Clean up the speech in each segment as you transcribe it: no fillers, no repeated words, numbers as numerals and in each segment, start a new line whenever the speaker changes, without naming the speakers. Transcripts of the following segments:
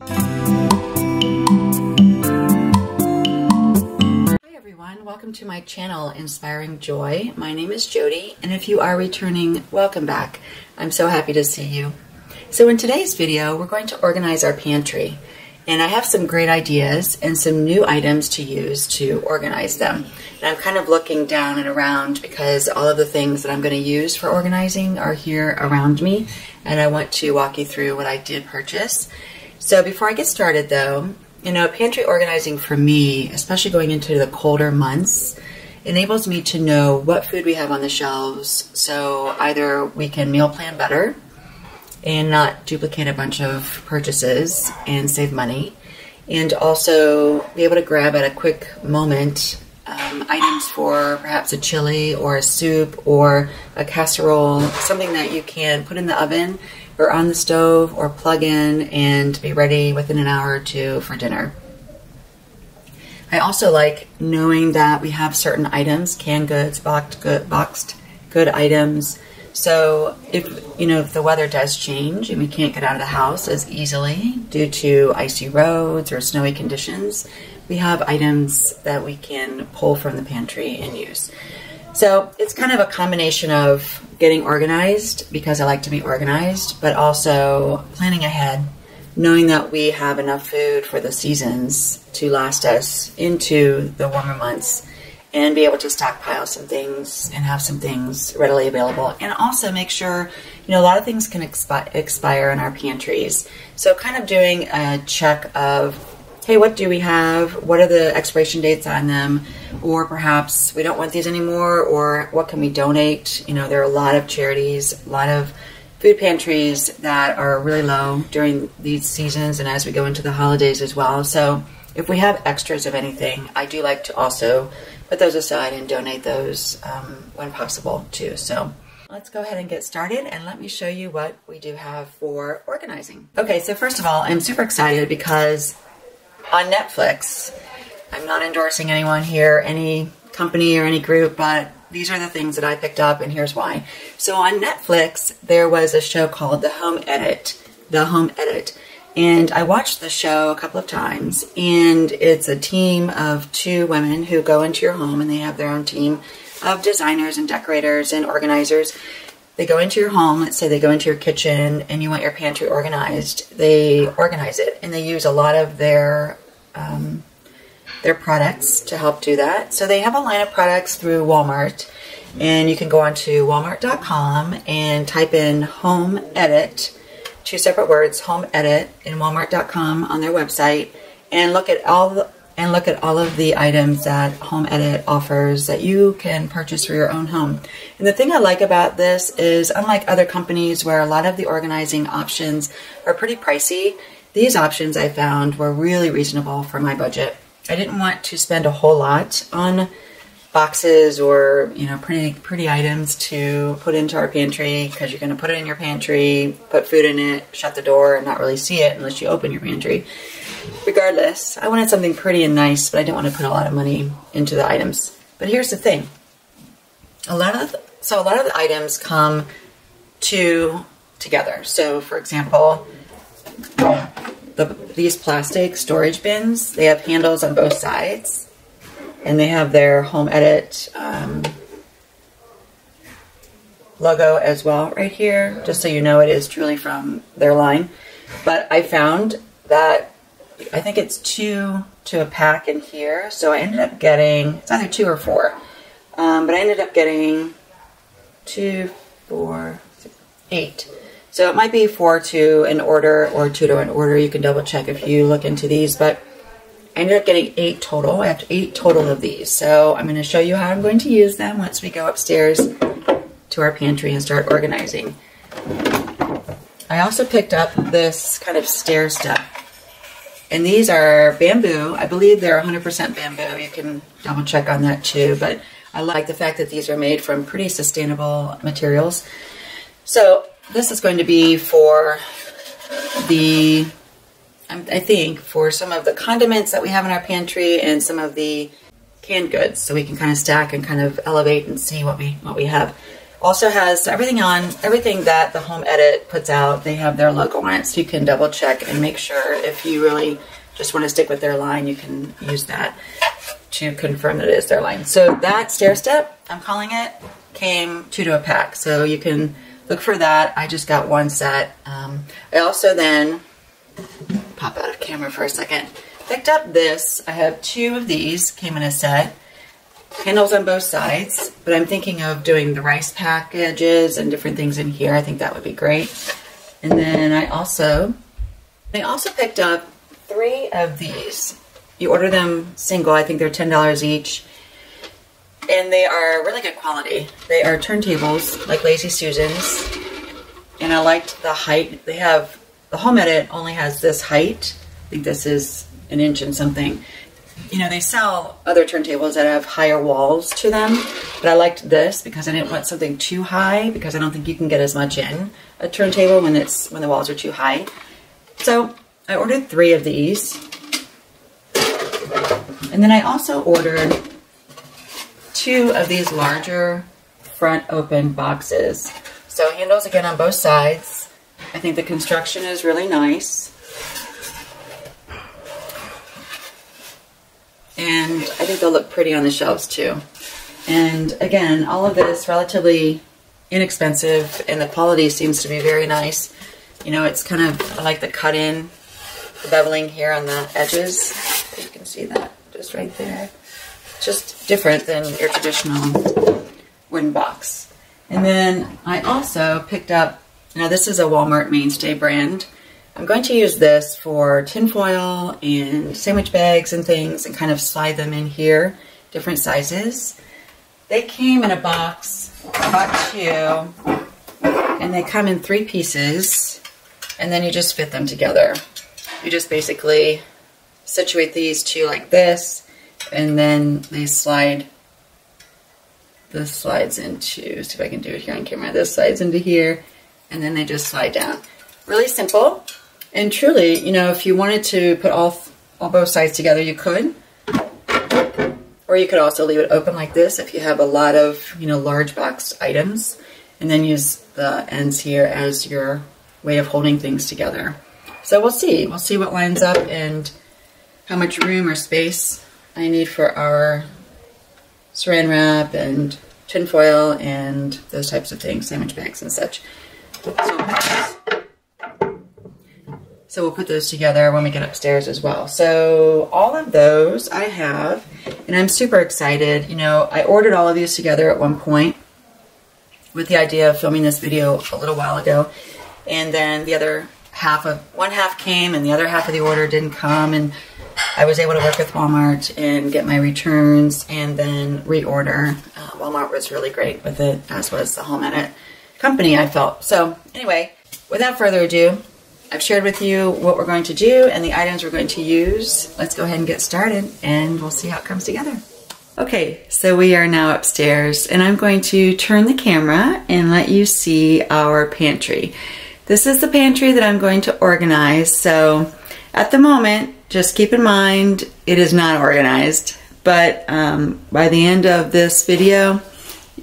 Hi everyone, welcome to my channel, Inspiring Joy. My name is Jody, and if you are returning, welcome back. I'm so happy to see you. So in today's video, we're going to organize our pantry. And I have some great ideas and some new items to use to organize them. And I'm kind of looking down and around because all of the things that I'm going to use for organizing are here around me. And I want to walk you through what I did purchase. So before I get started though, you know, pantry organizing for me, especially going into the colder months, enables me to know what food we have on the shelves. So either we can meal plan better and not duplicate a bunch of purchases and save money, and also be able to grab at a quick moment items for perhaps a chili or a soup or a casserole, something that you can put in the oven or on the stove or plug in and be ready within an hour or two for dinner. I also like knowing that we have certain items, canned goods, boxed good items. So if the weather does change and we can't get out of the house as easily due to icy roads or snowy conditions, we have items that we can pull from the pantry and use. So it's kind of a combination of getting organized, because I like to be organized, but also planning ahead, knowing that we have enough food for the seasons to last us into the warmer months, and be able to stockpile some things and have some things readily available. And also make sure, a lot of things can expire in our pantries. So kind of doing a check of, hey, what do we have? What are the expiration dates on them? Or perhaps we don't want these anymore, or what can we donate? There are a lot of charities, a lot of food pantries that are really low during these seasons and as we go into the holidays as well. So if we have extras of anything, I do like to also put those aside and donate those when possible too. So let's go ahead and get started, and let me show you what we do have for organizing. Okay, so first of all, I'm super excited because on Netflix, I'm not endorsing anyone here, any company or any group, but these are the things that I picked up, and here's why. So on Netflix, there was a show called The Home Edit. And I watched the show a couple of times, and it's a team of two women who go into your home, and they have their own team of designers and decorators and organizers. They go into your home, let's say they go into your kitchen, and you want your pantry organized. They organize it, and they use a lot of their products to help do that. So they have a line of products through Walmart, and you can go onto walmart.com and type in Home Edit, two separate words, Home Edit, in walmart.com on their website, and look at all of the items that Home Edit offers that you can purchase for your own home. And the thing I like about this is, unlike other companies where a lot of the organizing options are pretty pricey, these options I found were really reasonable for my budget. I didn't want to spend a whole lot on boxes or pretty items to put into our pantry, because you're going to put it in your pantry, put food in it, shut the door, and not really see it unless you open your pantry. Regardless, I wanted something pretty and nice, but I didn't want to put a lot of money into the items. But here's the thing: a lot of the items come together. So, for example, these plastic storage bins, they have handles on both sides. And they have their Home Edit logo as well right here, just so you know it is truly from their line. But I found that I think it's 2 to a pack in here, so I ended up getting, it's either 2 or 4, but I ended up getting 2, 4, 6, 8. So it might be 4 to an order or 2 to an order. You can double check if you look into these, but I ended up getting 8 total. I have 8 total of these. So I'm going to show you how I'm going to use them once we go upstairs to our pantry and start organizing. I also picked up this kind of stair step. And these are bamboo. I believe they're 100% bamboo. You can double check on that too. But I like the fact that these are made from pretty sustainable materials. So this is going to be for the, I think, for some of the condiments that we have in our pantry and some of the canned goods, so we can kind of stack and kind of elevate and see what we have. Also has everything that the Home Edit puts out. They have their logo on it, so you can double check and make sure if you really just want to stick with their line, you can use that to confirm that it is their line. So that stair step, I'm calling it, came 2 to a pack. So you can look for that. I just got 1 set. I also then, pop out of camera for a second, picked up this. I have 2 of these, came in a set. Handles on both sides, but I'm thinking of doing the rice packages and different things in here. I think that would be great. And then I also picked up 3 of these. You order them single, I think they're $10 each. And they are really good quality. They are turntables, like Lazy Susan's. And I liked the height. They have, the Home Edit only has this height. I think this is 1 inch and something. You know, they sell other turntables that have higher walls to them, but I liked this because I didn't want something too high, because I don't think you can get as much in a turntable when the walls are too high. So I ordered 3 of these. And then I also ordered 2 of these larger front open boxes. So handles again on both sides. I think the construction is really nice. And I think they'll look pretty on the shelves too. And again, all of this relatively inexpensive, and the quality seems to be very nice. You know, it's kind of, I like the cut in, the beveling here on the edges. You can see that just right there. Just different than your traditional wooden box. And then I also picked up, now this is a Walmart mainstay brand. I'm going to use this for tinfoil and sandwich bags and things, and kind of slide them in here, different sizes. They came in a box. I bought 2, and they come in 3 pieces, and then you just fit them together. You just basically situate these 2 like this, and then they slide. This slides into, see if I can do it here on camera. This slides into here, and then they just slide down. Really simple. And truly, you know, if you wanted to put all both sides together, you could. Or you could also leave it open like this if you have a lot of, you know, large box items, and then use the ends here as your way of holding things together. So we'll see. We'll see what lines up and how much room or space I need for our saran wrap and tinfoil and those types of things, sandwich bags and such. So we'll put those together when we get upstairs as well. So all of those I have, and I'm super excited. You know, I ordered all of these together at one point with the idea of filming this video a little while ago. And then the other half of, one half came and the other half of the order didn't come. And I was able to work with Walmart and get my returns and then reorder. Walmart was really great with it, as was the Home Edit company, I felt. So anyway, without further ado, I've shared with you what we're going to do and the items we're going to use. Let's go ahead and get started, and we'll see how it comes together. Okay, so we are now upstairs, and I'm going to turn the camera and let you see our pantry. This is the pantry that I'm going to organize. So at the moment, just keep in mind, it is not organized, but by the end of this video,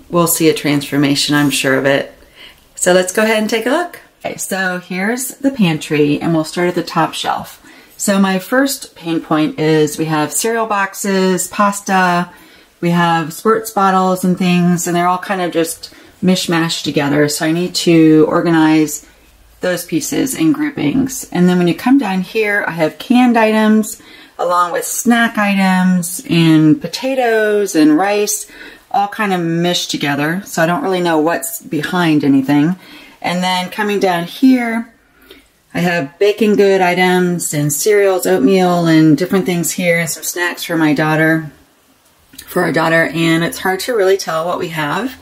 we'll see a transformation, I'm sure of it. So let's go ahead and take a look. Okay, so here's the pantry, and we'll start at the top shelf. So my first pain point is we have cereal boxes, pasta, we have sports bottles and things, and they're all kind of just mishmashed together. So I need to organize those pieces in groupings. And then when you come down here, I have canned items along with snack items and potatoes and rice, all kind of mished together. So I don't really know what's behind anything. And then coming down here, I have baking good items and cereals, oatmeal, and different things here, and some snacks for my daughter, and it's hard to really tell what we have.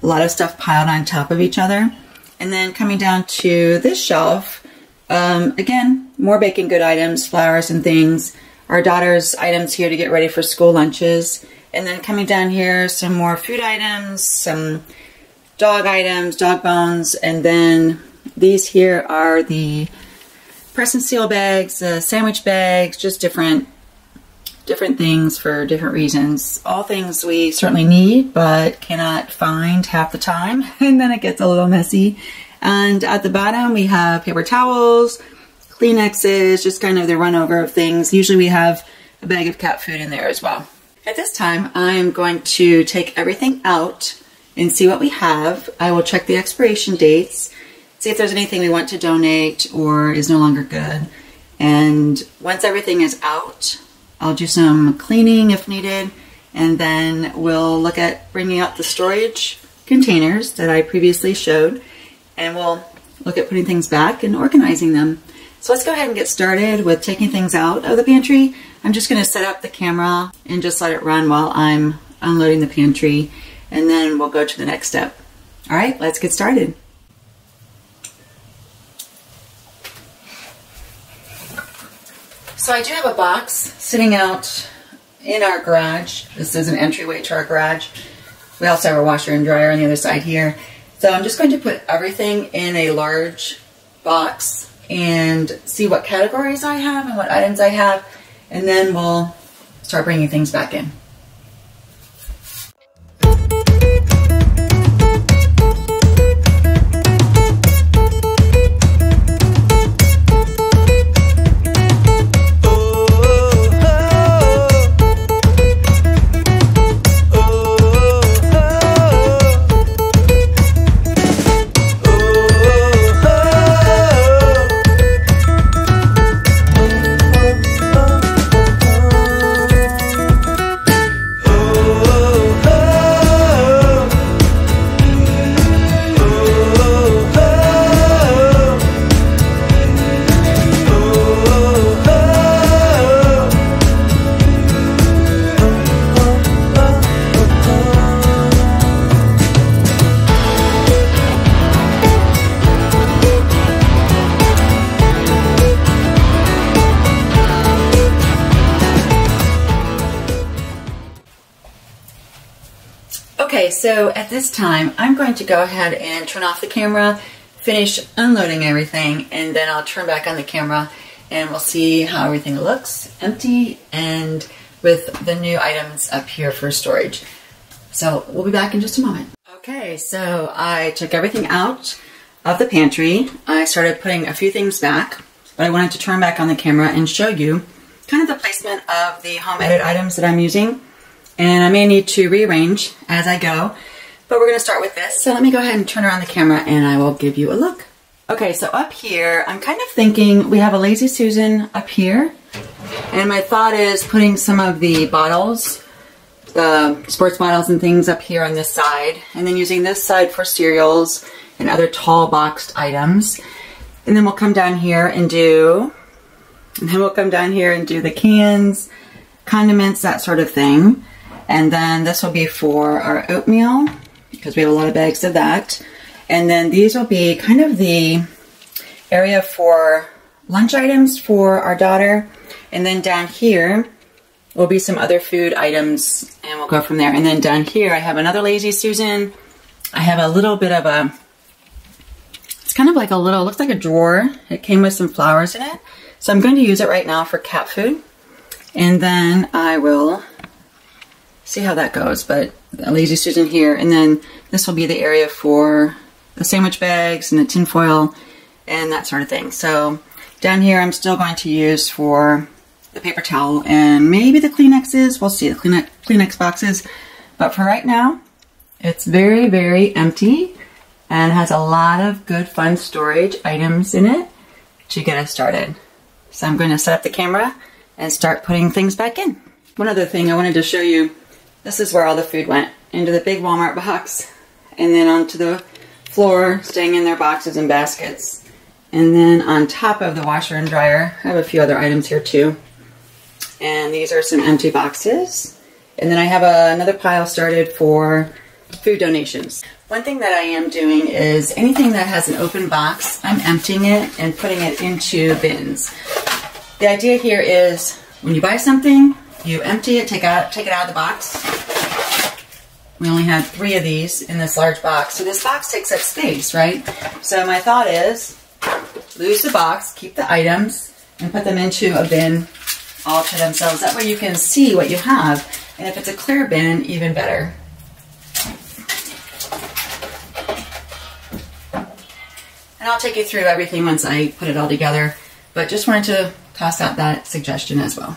A lot of stuff piled on top of each other. And then coming down to this shelf, again, more baking good items, flours and things. Our daughter's items here to get ready for school lunches. And then coming down here, some more food items, some dog items, dog bones, and then these here are the press and seal bags, sandwich bags, just different different things for different reasons. All things we certainly need, but cannot find half the time, and then it gets a little messy. And at the bottom, we have paper towels, Kleenexes, just kind of the run over of things. Usually we have a bag of cat food in there as well. At this time, I'm going to take everything out and see what we have. I will check the expiration dates, see if there's anything we want to donate or is no longer good. And once everything is out, I'll do some cleaning if needed, and then we'll look at bringing out the storage containers that I previously showed, and we'll look at putting things back and organizing them. So let's go ahead and get started with taking things out of the pantry. I'm just going to set up the camera and just let it run while I'm unloading the pantry, and then we'll go to the next step. All right, let's get started. So I do have a box sitting out in our garage. This is an entryway to our garage. We also have a washer and dryer on the other side here. So I'm just going to put everything in a large box and see what categories I have and what items I have, and then we'll start bringing things back in. Okay, so at this time, I'm going to go ahead and turn off the camera, finish unloading everything, and then I'll turn back on the camera and we'll see how everything looks, empty and with the new items up here for storage. So we'll be back in just a moment. Okay, so I took everything out of the pantry. I started putting a few things back, but I wanted to turn back on the camera and show you kind of the placement of the home edit items that I'm using. And I may need to rearrange as I go, but we're going to start with this. So let me go ahead and turn around the camera and I will give you a look. Okay, so up here, I'm kind of thinking we have a Lazy Susan up here. And my thought is putting some of the bottles, the sports bottles and things up here on this side. And then using this side for cereals and other tall boxed items. And then we'll come down here and do the cans, condiments, that sort of thing. And then this will be for our oatmeal, because we have a lot of bags of that. And then these will be kind of the area for lunch items for our daughter. And then down here will be some other food items, and we'll go from there. And then down here I have another Lazy Susan. I have a little bit of a, it's kind of like a little, looks like a drawer. It came with some flowers in it. So I'm going to use it right now for cat food. And then I will see how that goes, but a Lazy Susan here, and then this will be the area for the sandwich bags and the tin foil and that sort of thing. So down here I'm still going to use for the paper towel and maybe the Kleenexes. We'll see, the Kleenex boxes. But for right now, it's very, very empty and has a lot of good fun storage items in it to get us started. So I'm going to set up the camera and start putting things back in. One other thing I wanted to show you, this is where all the food went, into the big Walmart box, and then onto the floor, staying in their boxes and baskets. And then on top of the washer and dryer, I have a few other items here too. And these are some empty boxes. And then I have another pile started for food donations. One thing that I am doing is anything that has an open box, I'm emptying it and putting it into bins. The idea here is when you buy something, you empty it, take it out of the box. We only had 3 of these in this large box, so this box takes up space, right? So my thought is lose the box, keep the items, and put them into a bin all to themselves. That way you can see what you have. And if it's a clear bin, even better. And I'll take you through everything once I put it all together, but just wanted to toss out that suggestion as well.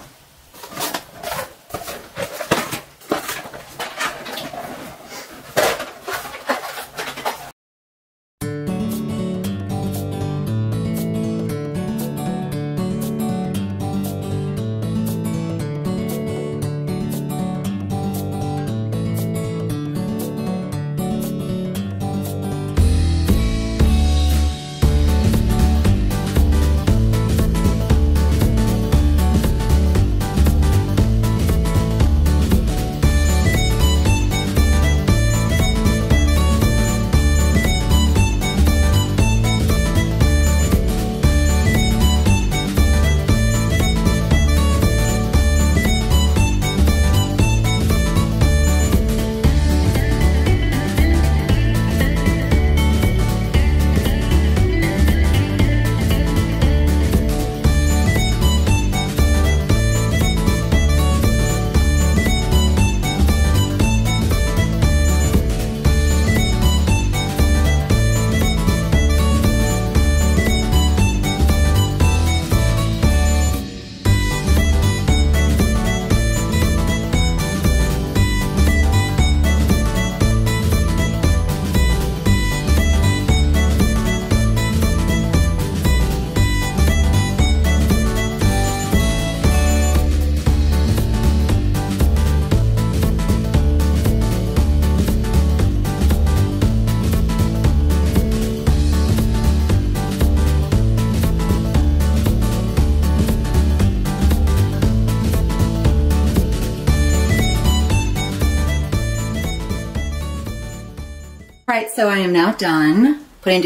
Alright, so I am now done putting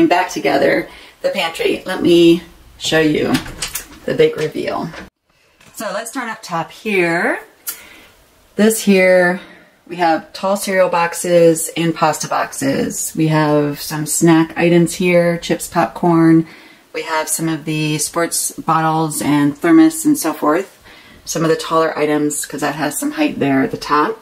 back together the pantry. Let me show you the big reveal. So let's start up top here. This here, we have tall cereal boxes and pasta boxes. We have some snack items here, chips, popcorn. We have some of the sports bottles and thermos and so forth. Some of the taller items, because that has some height there at the top.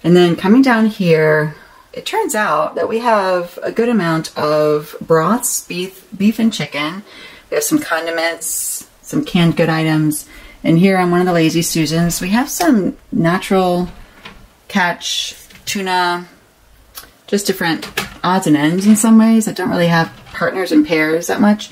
And then coming down here, it turns out that we have a good amount of broths, beef and chicken. We have some condiments, some canned good items. And here on one of the Lazy Susans, we have some natural catch tuna, just different odds and ends in some ways that don't really have partners and pairs that much.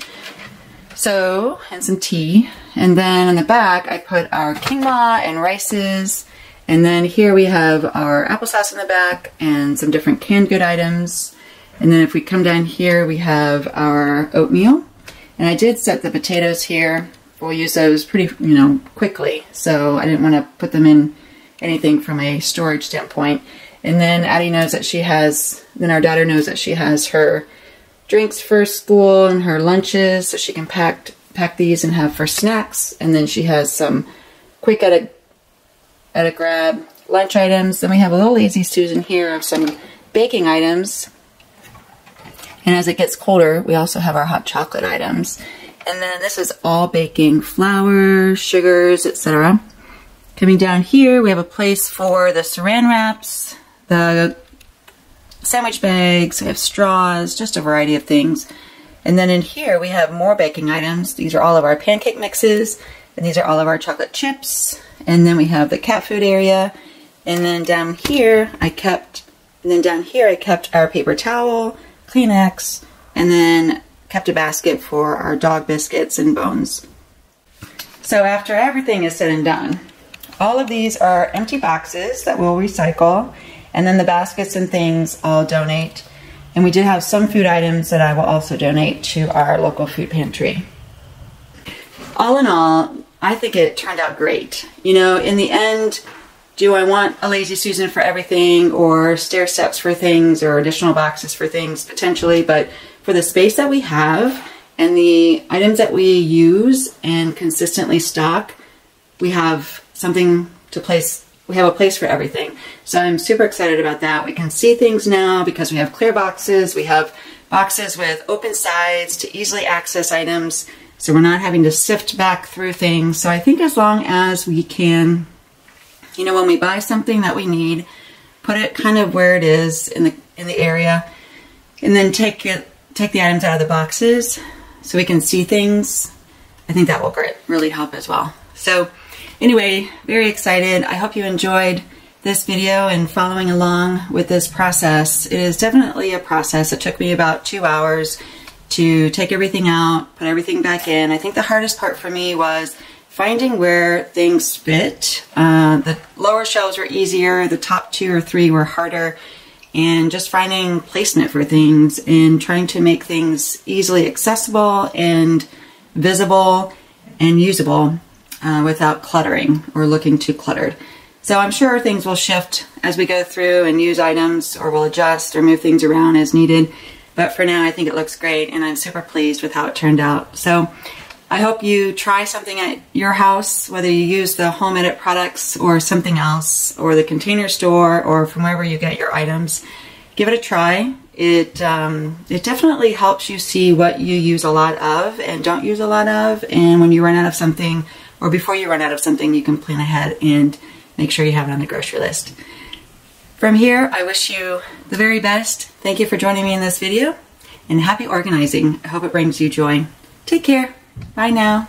So, and some tea. And then on the back, I put our quinoa and rices. And then here we have our applesauce in the back and some different canned good items. And then if we come down here, we have our oatmeal. And I did set the potatoes here. We'll use those pretty, quickly. So I didn't want to put them in anything from a storage standpoint. And then Addie knows that our daughter knows that she has her drinks for school and her lunches, so she can pack these and have for snacks. And then she has some quick at a grab lunch items. Then we have a little Lazy Susan here of some baking items. And as it gets colder, we also have our hot chocolate items. And then this is all baking flour, sugars, etc. Coming down here, we have a place for the saran wraps, the sandwich bags, we have straws, just a variety of things. And then in here, we have more baking items. These are all of our pancake mixes, and these are all of our chocolate chips. And then we have the cat food area. And then down here, I kept our paper towel, Kleenex, and then kept a basket for our dog biscuits and bones. So after everything is said and done, all of these are empty boxes that we'll recycle, and then the baskets and things I'll donate. And we did have some food items that I will also donate to our local food pantry. All in all, I think it turned out great. In the end, do I want a Lazy Susan for everything, or stair steps for things, or additional boxes for things? Potentially, but for the space that we have and the items that we use and consistently stock, we have something to place. We have a place for everything. So I'm super excited about that. We can see things now because we have clear boxes. We have boxes with open sides to easily access items. So we're not having to sift back through things. So I think as long as we can, you know, when we buy something that we need, put it kind of where it is in the area, and then take the items out of the boxes so we can see things. I think that will really help as well. So anyway, very excited. I hope you enjoyed this video and following along with this process. It is definitely a process. It took me about 2 hours to take everything out, put everything back in. I think the hardest part for me was finding where things fit. The lower shelves were easier, the top 2 or 3 were harder, and just finding placement for things and trying to make things easily accessible and visible and usable without cluttering or looking too cluttered. So I'm sure things will shift as we go through and use items, or we'll adjust or move things around as needed. But for now, I think it looks great, and I'm super pleased with how it turned out. So I hope you try something at your house, whether you use the Home Edit products or something else, or the Container Store, or from wherever you get your items. Give it a try. It definitely helps you see what you use a lot of and don't use a lot of, and when you run out of something, or before you run out of something, you can plan ahead and make sure you have it on the grocery list. From here, I wish you the very best. Thank you for joining me in this video, and happy organizing. I hope it brings you joy. Take care. Bye now.